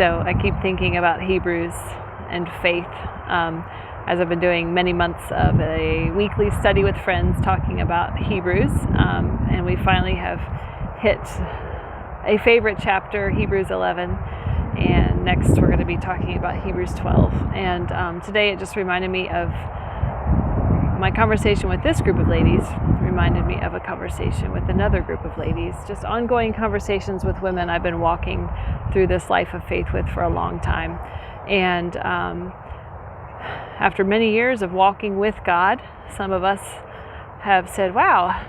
So I keep thinking about Hebrews and faith as I've been doing many months of a weekly study with friends talking about Hebrews, and we finally have hit a favorite chapter, Hebrews 11, and next we're going to be talking about Hebrews 12. And today it just reminded me of my conversation with this group of ladies, reminded me of a conversation with another group of ladies, just ongoing conversations with women I've been walking through this life of faith with for a long time. And after many years of walking with God, some of us have said, wow,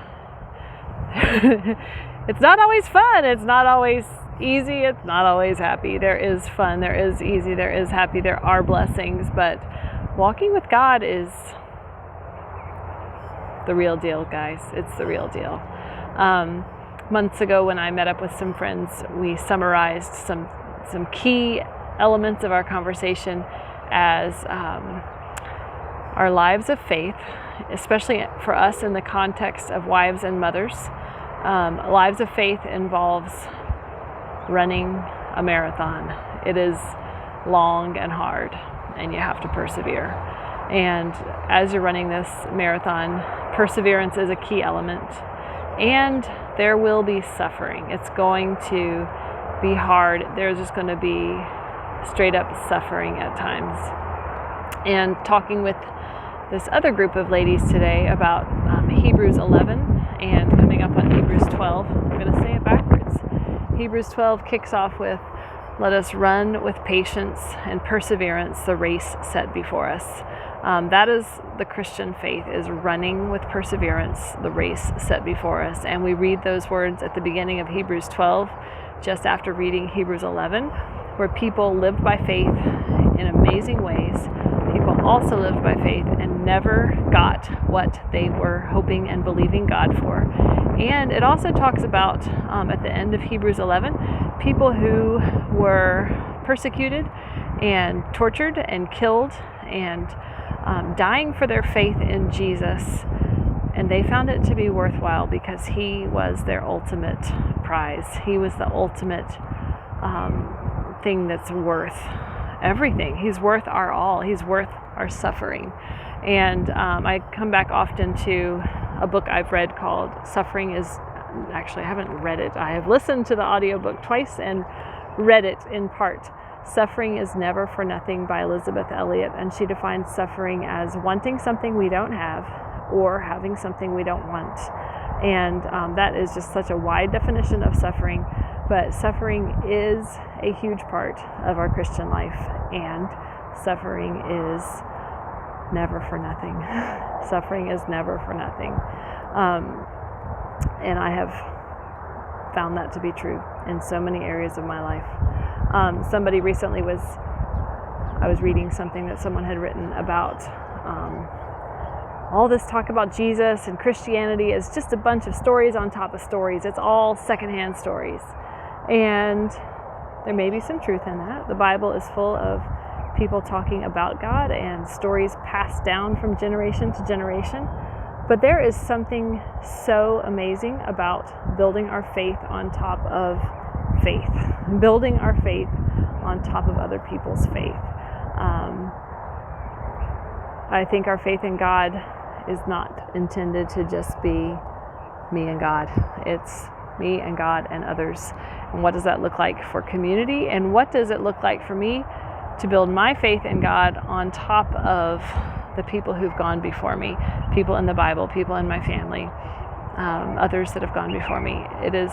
it's not always fun, it's not always easy, it's not always happy. There is fun, there is easy, there is happy, there are blessings, but walking with God is the real deal, guys. It's the real deal. Months ago when I met up with some friends, we summarized some key elements of our conversation as our lives of faith, especially for us in the context of wives and mothers. Lives of faith involves running a marathon. It is long and hard, and you have to persevere. And as you're running this marathon, perseverance is a key element. And there will be suffering. It's going to be hard. There's just going to be straight up suffering at times. And talking with this other group of ladies today about Hebrews 11 and coming up on Hebrews 12. I'm going to say it backwards. Hebrews 12 kicks off with, let us run with patience and perseverance the race set before us. That is the Christian faith, is running with perseverance the race set before us. And we read those words at the beginning of Hebrews 12, just after reading Hebrews 11, where people lived by faith in amazing ways. People also lived by faith and never got what they were hoping and believing God for. And it also talks about, at the end of Hebrews 11, people who were persecuted and tortured and killed and dying for their faith in Jesus. And they found it to be worthwhile because he was their ultimate prize. He was the ultimate thing that's worth everything. He's worth our all. He's worth our suffering. And I come back often to a book I've read called Suffering is, actually I haven't read it. I have listened to the audiobook twice and read it in part. Suffering is Never for Nothing by Elisabeth Elliot, and she defines suffering as wanting something we don't have or having something we don't want. And that is just such a wide definition of suffering, but suffering is a huge part of our Christian life, and suffering is never for nothing. Suffering is never for nothing. And I have found that to be true in so many areas of my life. Somebody recently I was reading something that someone had written about all this talk about Jesus and Christianity is just a bunch of stories on top of stories. It's all secondhand stories. And there may be some truth in that. The Bible is full of people talking about God and stories passed down from generation to generation. But there is something so amazing about building our faith on top of faith, building our faith on top of other people's faith. I think our faith in God is not intended to just be me and God. It's me and God and others. And what does that look like for community? And what does it look like for me to build my faith in God on top of the people who've gone before me, people in the Bible, people in my family, others that have gone before me? It is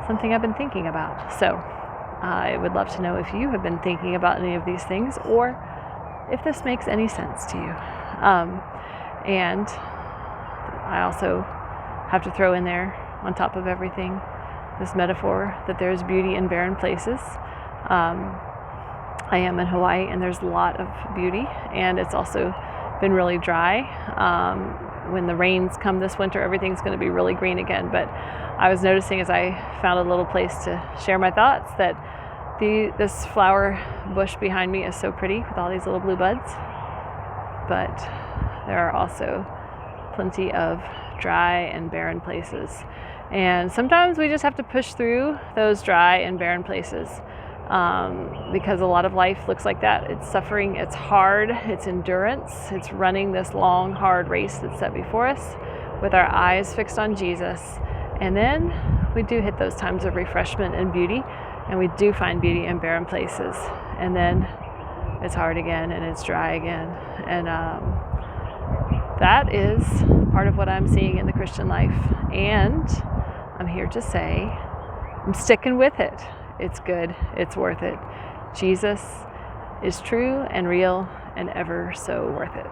something I've been thinking about. So I would love to know if you have been thinking about any of these things, or if this makes any sense to you. And I also have to throw in there, on top of everything, this metaphor that there's beauty in barren places. I am in Hawaii, and there's a lot of beauty, and it's also been really dry. When the rains come this winter, everything's going to be really green again. But I was noticing as I found a little place to share my thoughts that this flower bush behind me is so pretty with all these little blue buds. But there are also plenty of dry and barren places. And sometimes we just have to push through those dry and barren places. because a lot of life looks like that. It's suffering, it's hard, it's endurance, it's running this long, hard race that's set before us with our eyes fixed on Jesus. And then we do hit those times of refreshment and beauty, and we do find beauty in barren places. And then it's hard again, and it's dry again. And that is part of what I'm seeing in the Christian life. And I'm here to say, I'm sticking with it. It's good. It's worth it. Jesus is true and real and ever so worth it.